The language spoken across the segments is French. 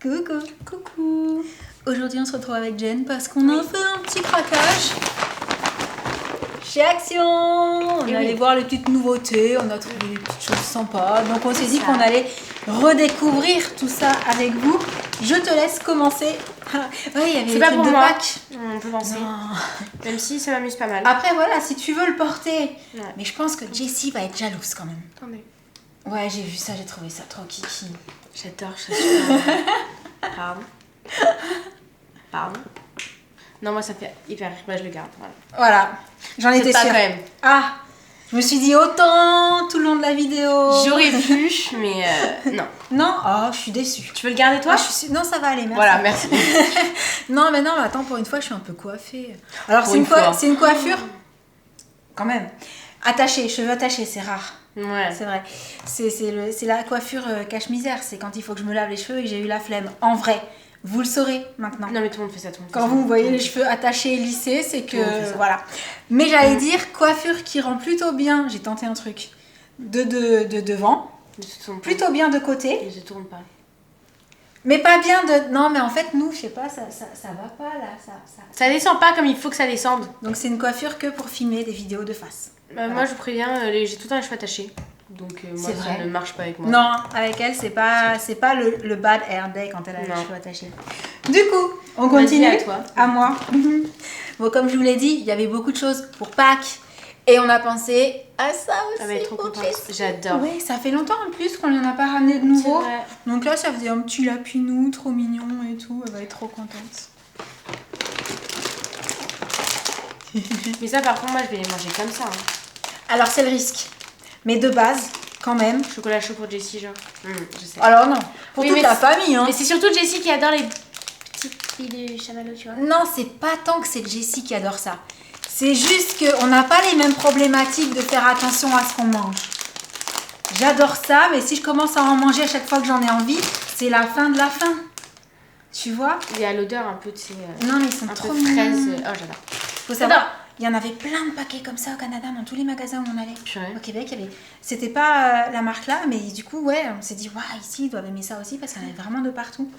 Coucou. Coucou. Aujourd'hui on se retrouve avec Jen parce qu'on a fait un petit craquage chez Action. On allait voir les petites nouveautés, on a trouvé des petites choses sympas. Donc on s'est dit qu'on allait redécouvrir tout ça avec vous. Je te laisse commencer. Ouais, il y avait C'est pas pour de moi. Pâques. On peut penser. Non. Même si ça m'amuse pas mal. Après voilà, si tu veux le porter. Ouais. Mais je pense que Jessie va être jalouse quand même. Attendez. Ouais, j'ai vu ça, j'ai trouvé ça trop kiki. J'adore, je suis Pardon. Pardon. Non, moi ça fait hyper rire. Bah, je le garde. Voilà, j'en étais pas sûre. quand même. Ah, je me suis dit autant tout le long de la vidéo. J'aurais pu, mais non. Non, oh, je suis déçue. Tu veux le garder toi? Non, ça va aller, merci. Voilà, merci. Non, mais attends, pour une fois, je suis un peu coiffée. Alors, Pour c'est une fois. c'est une coiffure, quand même. Attachée, cheveux attachés, c'est rare. Ouais. C'est vrai. C'est la coiffure cache-misère. C'est quand il faut que je me lave les cheveux et que j'ai eu la flemme. En vrai, vous le saurez maintenant. Non, mais tout le monde fait ça, tout le monde fait Quand ça. vous voyez les cheveux attachés et lissés, c'est que Tout le monde fait ça. voilà. Mais j'allais dire coiffure qui rend plutôt bien. J'ai tenté un truc de devant, Ne se tourne pas. plutôt bien de côté, Et je tourne pas. mais pas bien de. Non, mais en fait nous, je sais pas, ça va pas là, ça. Ça descend pas comme il faut que ça descende. Donc c'est une coiffure que pour filmer des vidéos de face. Moi, je vous préviens, j'ai tout le temps les cheveux attachés. Donc, moi, C'est ça vrai. ne marche pas avec moi. Non, avec elle, c'est pas le bad hair day quand elle a les Non. cheveux attachés. Du coup, on Vas-y, continue. à toi. À moi. Bon, comme je vous l'ai dit, il y avait beaucoup de choses pour Pâques. Et on a pensé à ça aussi. Elle va être trop pour contente. Jessie. J'adore. Oui, ça fait longtemps en plus qu'on lui en a pas ramené de nouveau. C'est vrai. Donc là, ça faisait un petit lapinou trop mignon et tout. Elle va être trop contente. Mais ça, par contre, moi, je vais les manger comme ça. Hein. Alors, c'est le risque. Mais de base, quand même. Chocolat chaud pour Jessie, genre. Je sais. Alors non, pour Oui, toute mais la famille. Hein. Mais c'est surtout Jessie qui adore les petites filles de chamallow, tu vois. Non, c'est pas tant que c'est Jessie qui adore ça. C'est juste qu'on n'a pas les mêmes problématiques de faire attention à ce qu'on mange. J'adore ça, mais si je commence à en manger à chaque fois que j'en ai envie, c'est la fin de la fin. Tu vois? Il y a l'odeur un peu de ces. Non, mais ils sont un trop peu mignons. fraise. Oh, j'adore. Faut savoir, il y en avait plein de paquets comme ça au Canada, dans tous les magasins où on allait. Purée. Au Québec, il y avait. C'était pas la marque là, mais du coup, ouais, on s'est dit, waouh, ici, ils doivent aimer ça aussi parce qu'il y en avait vraiment de partout.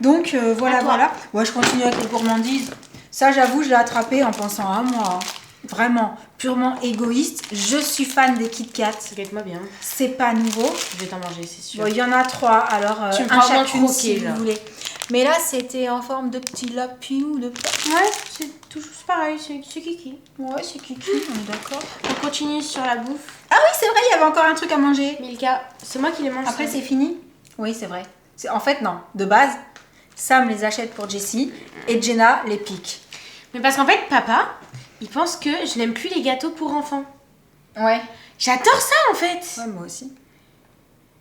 Donc, voilà, À toi. voilà. Ouais, je continue avec les gourmandises. Ça, j'avoue, je l'ai attrapé en pensant à moi. Vraiment, purement égoïste. Je suis fan des Kit Kat. Regarde-moi bien. C'est pas nouveau. Je vais t'en manger, c'est sûr. Bon, il y en a 3, alors Tu me un prends vraiment chacune croquer, si là. vous voulez. Mais là, c'était en forme de petit lapinou, de... Ouais, c'est toujours pareil, c'est kiki. Ouais, c'est kiki, on est d'accord. On continue sur la bouffe. Ah oui, c'est vrai, il y avait encore un truc à manger. Milka, c'est moi qui les mange. Après, ça. c'est fini? Oui, c'est vrai. En fait, non. De base, Sam les achète pour Jessie et Jenna les pique. Mais parce qu'en fait, papa, il pense que je n'aime plus les gâteaux pour enfants. Ouais. J'adore ça en fait. Ouais, moi aussi.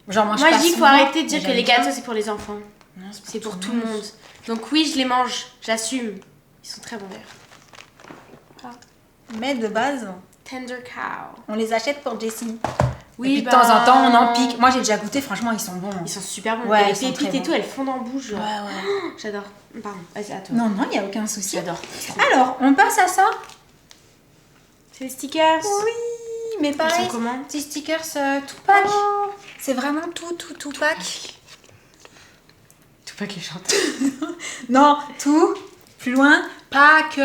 J'en mange Moi, pas je dis qu'il faut souvent, arrêter de dire mais que les j'aime bien. gâteaux c'est pour les enfants. Non, C'est pour tout le monde. Donc oui, je les mange, j'assume. Ils sont très bons d'ailleurs. Mais de base, Tender cow. on les achète pour Jessie. Oui, et puis de temps en temps, on en pique. Moi, j'ai déjà goûté, franchement, ils sont bons. Ils sont super bons. Ouais, Et les ils sont pépites très et tout, bons. elles fondent en bouche. Genre. Ouais. J'adore. Pardon, vas-y, à toi. Non, il n'y a aucun souci. J'adore. Alors, on passe à ça. C'est les stickers. Oui, mais Ils pareil, sont comment? petits stickers tout pack. C'est vraiment tout pack. Tout pas qu'ils chantent. Non, tout, plus loin, pack.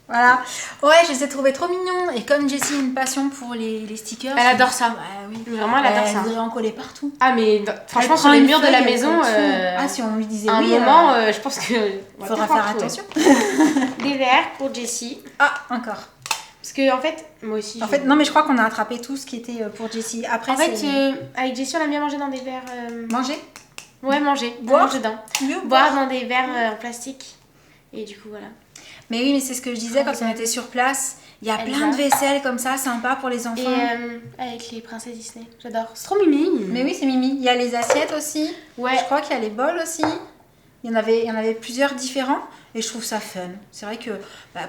Voilà. Ouais, je les ai trouvés trop mignons. Et comme Jessie a une passion pour les stickers. Elle adore ça. Ouais, oui. Vraiment, elle adore ça. Elle voudrait en coller partout. Ah, mais franchement, Elle sur prend les une murs de la feuille, maison, elle colle tout. Ah, si on lui disait à un oui. moment, je pense que. Il faudra faire attention. Des verres pour Jessie. Ah, encore. Parce que, en fait, moi aussi. En fait, non, mais je crois qu'on a attrapé tout ce qui était pour Jessie. Après, En fait, c'est avec Jessie, on aime bien manger dans des verres. manger. Ouais, manger. Boire. Manger dedans. Mieux Boire dans des verres en plastique. Et du coup, voilà. Mais oui, mais c'est ce que je disais quand on était sur place. Il y a Elsa. plein de vaisselle comme ça, sympa pour les enfants. Et avec les princesses Disney. J'adore. C'est trop mimi. Mais oui, c'est Mimi. Il y a les assiettes aussi. Ouais. Je crois qu'il y a les bols aussi. Il y en avait plusieurs différents. Et je trouve ça fun. C'est vrai que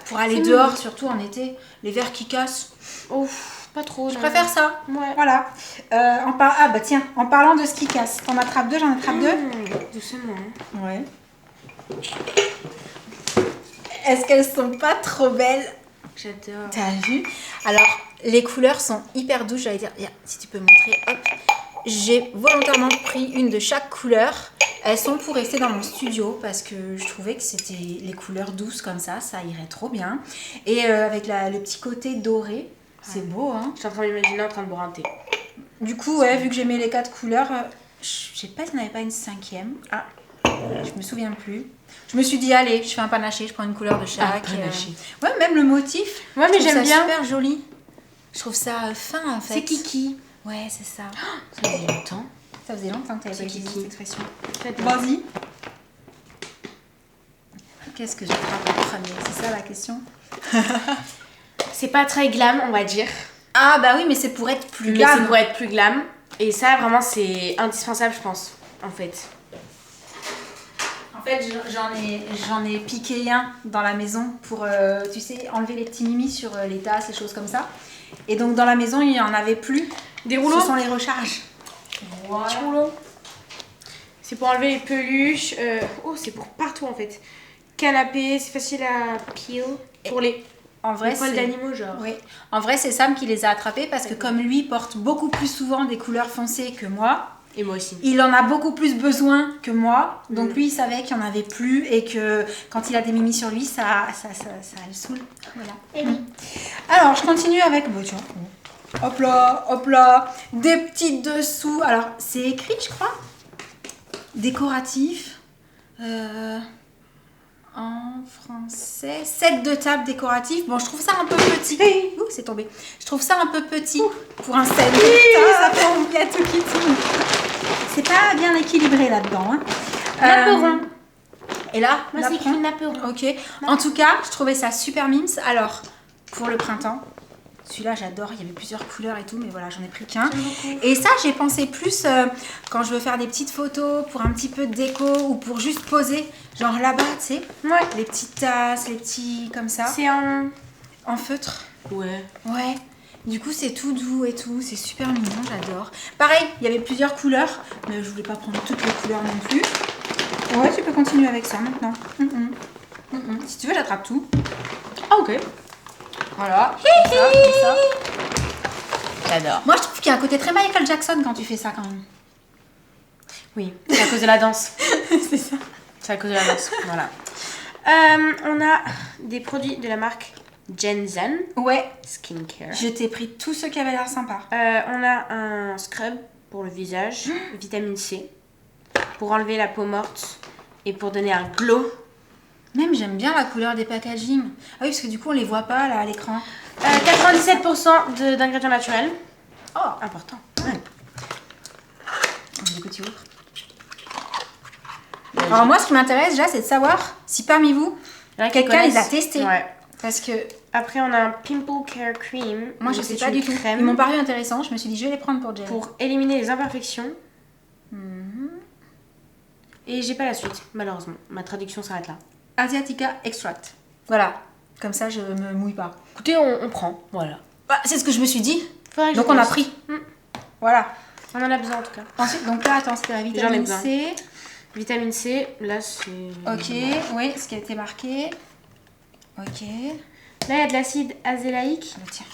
pour aller C'est dehors, mignon. surtout en été, les verres qui cassent, Ouf, pas trop. je préfère ça. Ouais. Voilà. Ah bah tiens, en parlant de ce qui casse, t'en attrapes deux, j'en attrape deux. Doucement. Ouais. Est-ce qu'elles sont pas trop belles? J'adore. T'as vu? Alors, les couleurs sont hyper douces. J'allais dire, si tu peux montrer, hop. J'ai volontairement pris une de chaque couleur Elles sont pour rester dans mon studio parce que je trouvais que c'était les couleurs douces comme ça irait trop bien. Et avec le petit côté doré, c'est beau, hein. Je suis en train de m'imaginer en train de boire un thé. Du coup, ouais, vu que j'aimais les 4 couleurs, je sais pas s'il n'y en avait pas une 5e. Ah, je me souviens plus. Je me suis dit, allez, je fais un panaché, je prends une couleur de chaque. Panaché. Ouais, même le motif. Ouais, mais j'aime bien. C'est super joli. Je trouve ça fin en fait. C'est kiki. Ouais, c'est ça. Ça faisait longtemps. Ça faisait longtemps que tu avais pas C'est utilisé kiki. cette expression. Vas-y. Vas-y. Qu'est-ce que j'attrape en premier? C'est ça la question. C'est pas très glam, on va dire. Ah bah oui, mais c'est pour être plus Mais glam. c'est pour être plus glam. Et ça, vraiment, c'est indispensable, je pense, en fait. En fait, j'en ai piqué un dans la maison pour, tu sais, enlever les petits mimis sur les tasses, les choses comme ça. Et donc dans la maison, il n'y en avait plus. Des rouleaux. Ce sont les recharges. Voilà. Petit rouleau. C'est pour enlever les peluches. Oh, c'est pour partout, en fait. Canapé, c'est facile à peel. Pour les En vrai, poils c'est... d'animaux, genre. Oui. En vrai, c'est Sam qui les a attrapés parce que comme lui porte beaucoup plus souvent des couleurs foncées que moi, Et moi aussi. il en a beaucoup plus besoin que moi. Donc lui, il savait qu'il n'y en avait plus et que quand il a des mimis sur lui, ça le saoule. Voilà. Et oui. Alors, je continue avec... Bon, tiens. Hop là. Des petits dessous. Alors, c'est écrit, je crois. Décoratif. En français. Set de table décoratif. Bon, je trouve ça un peu petit. Ouh, c'est tombé. Je trouve ça un peu petit pour un set de table. Ça tombe, il y a tout qui tombe. C'est pas bien équilibré là-dedans. Hein. Naperon. Et là, Moi, c'est écrit naperon. Ok. En tout cas, je trouvais ça super mimes. Alors, pour le printemps, celui-là, j'adore. Il y avait plusieurs couleurs et tout, mais voilà, j'en ai pris qu'un. Et ça, j'ai pensé plus quand je veux faire des petites photos pour un petit peu de déco ou pour juste poser. Genre là-bas, tu sais. Ouais. Les petites tasses, les petits comme ça. C'est un... En feutre. Ouais. Ouais. Du coup, c'est tout doux et tout. C'est super mignon, j'adore. Pareil, il y avait plusieurs couleurs, mais je voulais pas prendre toutes les couleurs non plus. Ouais, tu peux continuer avec ça maintenant. Si tu veux, j'attrape tout. Ah, ok. Voilà. Comme ça. J'adore. Moi, je trouve qu'il y a un côté très Michael Jackson quand tu fais ça quand même. Oui, c'est à cause de la danse. C'est ça. C'est à cause de la danse, voilà. On a des produits de la marque Genzen Ouais, Skincare. je t'ai pris tous ceux qui avaient l'air sympas. On a un scrub pour le visage, vitamine C, pour enlever la peau morte et pour donner un glow. Même j'aime bien la couleur des packaging. Ah oui, parce que du coup, on les voit pas là à l'écran. 97% d'ingrédients naturels. Oh, Important. ouais. Du coup, tu ouvres. Alors moi, ce qui m'intéresse déjà, c'est de savoir si parmi vous, quelqu'un les a testés. Ouais. Parce que Après, on a un Pimple Care Cream. moi, je Donc, sais c'est pas une du tout. crème Ils m'ont paru intéressants. Je me suis dit, je vais les prendre pour Jen. pour éliminer les imperfections. Et j'ai pas la suite, malheureusement. Ma traduction s'arrête là. Asiatica Extract. Voilà. Comme ça, je me mouille pas. Écoutez, on prend, voilà. Bah, c'est ce que je me suis dit. Faudrait que Donc je on a teste. pris. Mm. Voilà. On en a besoin en tout cas. Ensuite, donc là, attends, c'était la J'en ai vitamine besoin. C. Vitamine C, là c'est... Ok, oui, ce qui a été marqué. Ok. Là il y a de l'acide azélaïque. Ah bah tiens.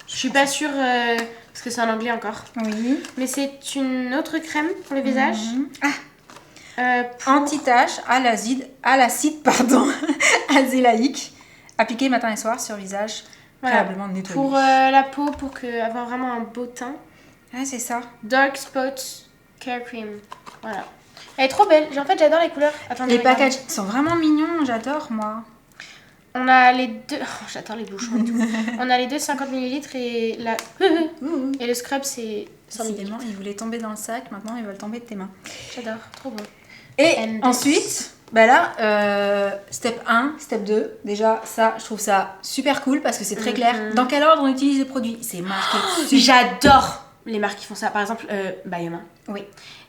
Je suis pas sûre parce que c'est en anglais encore. Oui. Mais c'est une autre crème pour le visage. Pour- Anti-tache à l'acide, pardon, azélaïque. Appliqué matin et soir sur visage. Voilà. Préalablement nettoyé. Pour la peau, pour avoir vraiment un beau teint. Ah, c'est ça. Dark Spots Care Cream. Voilà. Elle est trop belle. En fait, j'adore les couleurs. Attendez, Les regardez. packages sont vraiment mignons, j'adore moi. On a les deux... Oh, j'adore les bouchons et tout. On a les deux 50 ml et la... Et le scrub, c'est 100 ml. Décidément, ils voulaient tomber dans le sac, maintenant ils veulent tomber de tes mains. J'adore. Trop bon. Et And ensuite, bah là, step 1, step 2, déjà ça, je trouve ça super cool parce que c'est très clair. Dans quel ordre on utilise les produits? C'est marqué dessus. J'adore les marques qui font ça. Par exemple, Bayoma. Oui.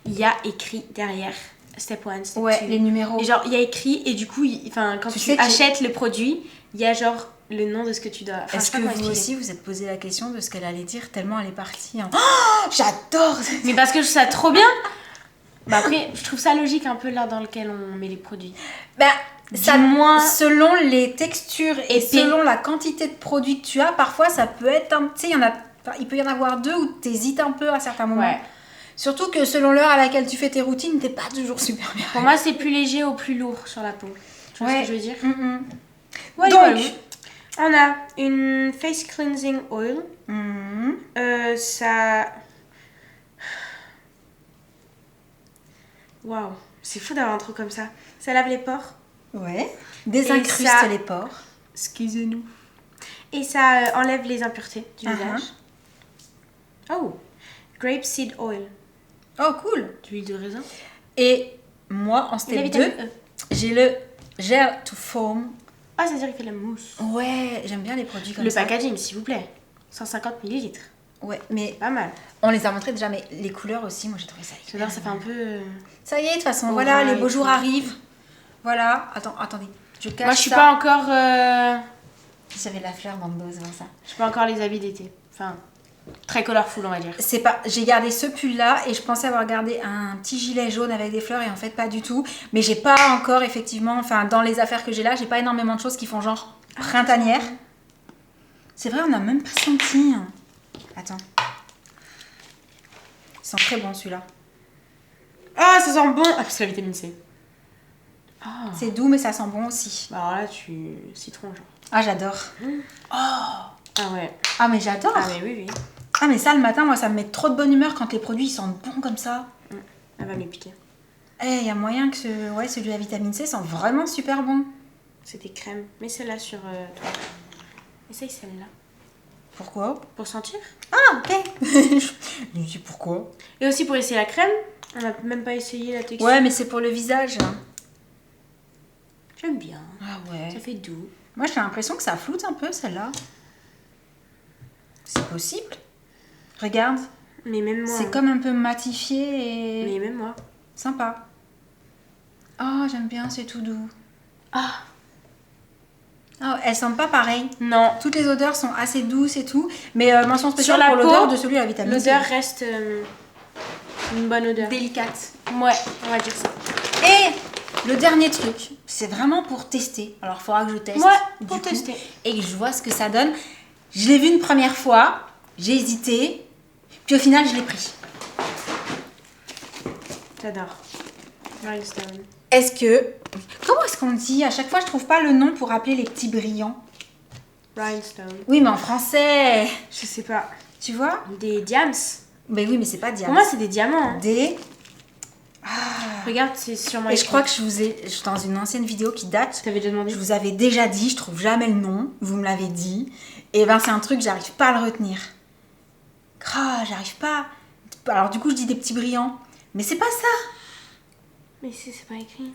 Il y a écrit derrière step 1, step 2. Ouais, les numéros. Et genre, il y a écrit et du coup, quand Tu tu sais que achètes le produit, il y a genre le nom de ce que tu dois... Enfin, je Est-ce sais pas que comment vous expliquer. aussi vous êtes posé la question de ce qu'elle allait dire tellement elle est partie en... Oh, j'adore. Mais parce que je trouve ça trop bien. Bah après, je trouve ça logique un peu là dans lequel on met les produits. Bah, ça, moins selon les textures et épais. selon la quantité de produits que tu as, parfois ça peut être un... Tu sais, il peut y en avoir deux où tu hésites un peu à certains moments. Ouais. Surtout que selon l'heure à laquelle tu fais tes routines, t'es pas toujours super bien. Pour moi, c'est plus léger ou plus lourd sur la peau. Tu vois ce que je veux dire? Ouais, Donc, on a une face cleansing oil. Ça... Waouh, c'est fou d'avoir un truc comme ça. Ça lave les pores. Ouais. Désincruste les pores. Excusez-nous. Et ça enlève les impuretés du visage. Oh, grapeseed oil. Oh, cool. D'huile de raisin. Et moi, en step 2, j'ai le gel to foam. Ah, ça veut dire qu'il fait la mousse. Ouais, j'aime bien les produits comme ça. Le packaging, s'il vous plaît. 150 ml. Ouais, mais pas mal. On les a montrés déjà, mais les couleurs aussi, moi j'ai trouvé ça. J'adore, ça fait un peu... Ça y est, de toute façon, voilà, les beaux jours arrivent. Voilà, attendez, je cache ça. Moi, je suis pas encore... J'avais la fleur dans le dos, c'est pour ça. Je suis pas encore les habits d'été. Enfin, très colorful, on va dire. C'est pas... J'ai gardé ce pull-là et je pensais avoir gardé un petit gilet jaune avec des fleurs et en fait pas du tout. Mais j'ai pas encore, effectivement, enfin, dans les affaires que j'ai là, j'ai pas énormément de choses qui font genre printanière. C'est vrai, on a même pas senti. Attends. Il sent très bon celui-là. Ah, ça sent bon. Ah, c'est la vitamine C. Oh. C'est doux, mais ça sent bon aussi. Bah alors là, citron, genre. Ah, j'adore. Oh. Ah ouais. Ah, mais j'adore. Ah, mais oui. Ah, mais ça, le matin, moi, ça me met trop de bonne humeur quand les produits ils sentent bon comme ça. Elle va me piquer. Il y a moyen que celui à vitamine C sent vraiment super bon. C'est des crèmes. Mets celle-là sur toi. Essaye celle-là. Pourquoi? Pour sentir. Ah, ok. Je me dis pourquoi. Et aussi pour essayer la crème. On n'a même pas essayé la texture. Ouais, mais c'est pour le visage. J'aime bien. Ah ouais. Ça fait doux. Moi, j'ai l'impression que ça floute un peu, celle-là. C'est possible. Regarde. Mais même moi. C'est comme un peu matifié et... Mais même moi. Sympa. Oh, j'aime bien, c'est tout doux. Ah. Oh, elles sentent pas pareil. Non. Toutes les odeurs sont assez douces et tout. Mais mention spéciale sur la pour peau, l'odeur de celui à vitamine C. L'odeur reste une bonne odeur. Délicate. Ouais, on va dire ça. Et le dernier truc, c'est vraiment pour tester. Alors, il faudra que je teste. Ouais, pour tester. Et que je vois ce que ça donne. Je l'ai vu une première fois, j'ai hésité, puis au final, je l'ai pris. J'adore. Rhinestone. Est-ce que... Comment est-ce qu'on dit? À chaque fois, je trouve pas le nom pour appeler les petits brillants. Rhinestone. Oui, mais en français... Je sais pas. Tu vois? Des diams. Mais oui, mais c'est pas diamant. Pour moi, c'est des diamants. Des... Regarde, c'est sur moi. Et je crois que je vous ai... Dans une ancienne vidéo qui date... T'avais déjà demandé? Je vous avais déjà dit, je trouve jamais le nom. Vous me l'avez dit. Et ben, c'est un truc, j'arrive pas à le retenir. J'arrive pas... Alors, du coup, je dis des petits brillants. Mais c'est pas ça. Mais c'est pas écrit.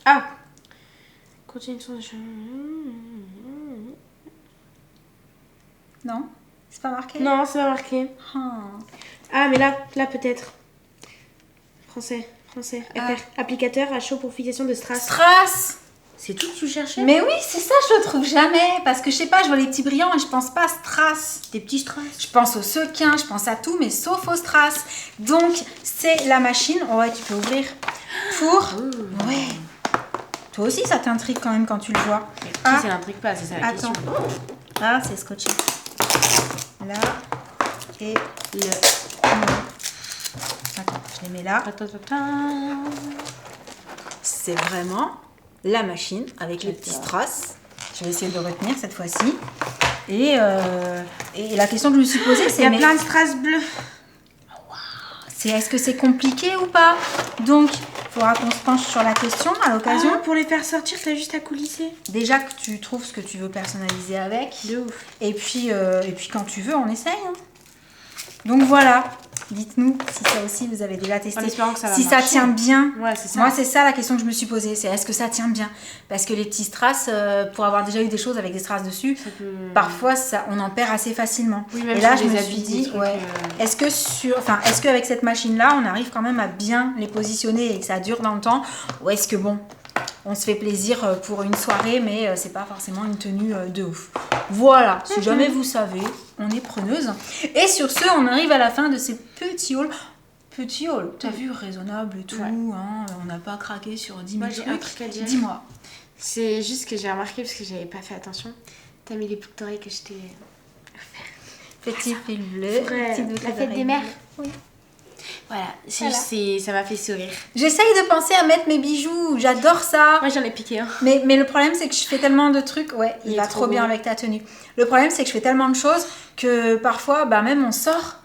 Ah. Continue son... Non? C'est pas marqué? Non, c'est pas marqué. Ah, mais là peut-être. Français. Applicateur à chaud pour fixation de strass. Strass! C'est tout que tu cherchais? Mais oui, c'est ça, je le trouve jamais. Parce que je sais pas, je vois les petits brillants et je pense pas à strass. Des petits strass. Je pense aux sequins, je pense à tout, mais sauf aux strass. Donc, c'est la machine. Ouais, tu peux ouvrir. Pour... Ouais. Toi aussi, ça t'intrigue quand même quand tu le vois. Ça n'intrigue pas, c'est ça la question. Ah, c'est scotché. Là. Et le... Attends, je les mets là. C'est vraiment la machine avec les petits strass. Je vais essayer de retenir cette fois-ci. Et la question que je me suis posée, c'est... Il y a plein de strass bleus. Est-ce que c'est compliqué ou pas? Donc, il faudra qu'on se penche sur la question à l'occasion. Pour les faire sortir, t'as juste à coulisser. Déjà que tu trouves ce que tu veux personnaliser avec. De ouf. Et puis quand tu veux, on essaye. Hein. Donc voilà. Dites-nous si ça aussi vous avez déjà testé. En espérant que ça va si marcher. Ça tient bien. Ouais, c'est ça. Moi, c'est ça la question que je me suis posée. C'est est-ce que ça tient bien? Parce que les petits strass, pour avoir déjà eu des choses avec des strass dessus, parfois on en perd assez facilement. Oui, même et là, sur je des me habits, suis dit, des trucs, est-ce qu'avec cette machine-là, on arrive quand même à bien les positionner et que ça dure dans le temps? Ou est-ce que on se fait plaisir pour une soirée, mais c'est pas forcément une tenue de ouf. Voilà, si jamais vous savez, on est preneuse. Et sur ce, on arrive à la fin de ces petits hauls. Petit haul, t'as vu, raisonnable et tout, hein, on n'a pas craqué sur 10 000 Moi, j'ai un truc à dire. Dis-moi. C'est juste que j'ai remarqué, parce que j'avais pas fait attention, t'as mis les boucles d'oreilles que je t'ai offert. Petit fil bleu, La fête des mères. Oui. Voilà, Voilà. ça m'a fait sourire. J'essaye de penser à mettre mes bijoux, j'adore ça. Moi j'en ai piqué un. Mais le problème, c'est que je fais tellement de trucs. Ouais, il Il va est trop trop bien beau. avec ta tenue. Le problème, c'est que je fais tellement de choses que parfois, bah, même on sort.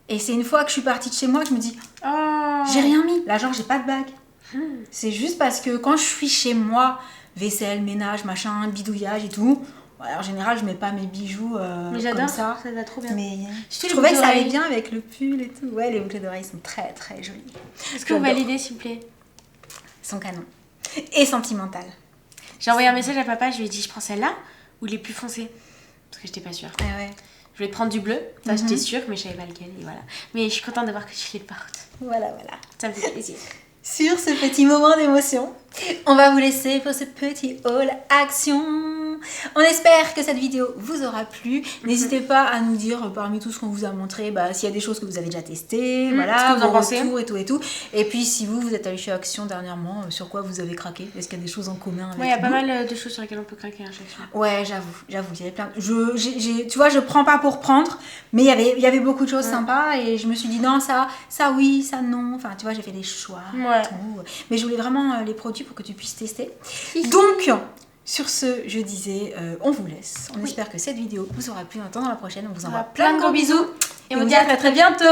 Et c'est une fois que je suis partie de chez moi que je me dis, Oh. j'ai rien mis. Là, genre, j'ai pas de bague. C'est juste parce que quand je suis chez moi, vaisselle, ménage, machin, bidouillage et tout, ouais, en général, je mets pas mes bijoux Mais comme j'adore ça. ça va trop bien. Mais Surtout je les trouvais que boucles ça allait d'oreilles. bien avec le pull et tout. Ouais, les boucles d'oreilles sont très très jolies. Est-ce que vous J'adore. validez s'il vous plaît? Sont canon. Et sentimentales. J'ai envoyé un message à papa, je lui ai dit je prends celle-là ou les plus foncées. Parce que j'étais pas sûre. Ah ouais. Je voulais prendre du bleu, ça j'étais sûre, mais je savais pas lequel. Et voilà. Mais je suis contente de voir que tu les portes. Voilà, voilà. Ça me fait plaisir. Sur ce petit moment d'émotion, on va vous laisser pour ce petit haul action. On espère que cette vidéo vous aura plu. N'hésitez pas à nous dire parmi tout ce qu'on vous a montré, bah, s'il y a des choses que vous avez déjà testées, ce voilà, que vous en vos pensez. retours et tout et tout. Et puis si vous êtes allé chez Action dernièrement, sur quoi vous avez craqué? Est-ce qu'il y a des choses en commun avec Ouais, il y a pas nous? mal de choses sur lesquelles on peut craquer à chaque fois. Ouais, j'avoue, il y avait plein. Tu vois, je prends pas pour prendre, mais il y avait beaucoup de choses sympas et je me suis dit non, ça oui, ça non. Enfin, tu vois, j'ai fait des choix. Ouais. Tout. Mais je voulais vraiment les produits pour que tu puisses tester. Donc, sur ce, je disais, on vous laisse. On espère que cette vidéo vous aura plu. On attend dans la prochaine. On vous envoie plein de gros bisous. Et on on vous dit dit à très bientôt.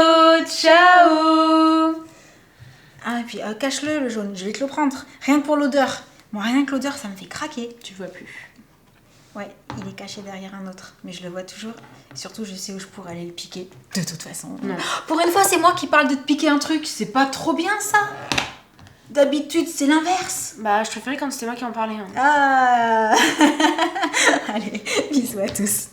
Ciao. Ah, et puis cache-le, le jaune. Je vais te le prendre. Rien que pour l'odeur. Moi, rien que l'odeur, ça me fait craquer. Tu vois plus. Ouais, il est caché derrière un autre, mais je le vois toujours. Et surtout, je sais où je pourrais aller le piquer. De toute façon. Non. Pour une fois, c'est moi qui parle de te piquer un truc. C'est pas trop bien ça. D'habitude, c'est l'inverse. Bah, je préférais quand c'était moi qui en parlais. Hein. Ah. Allez, bisous à tous.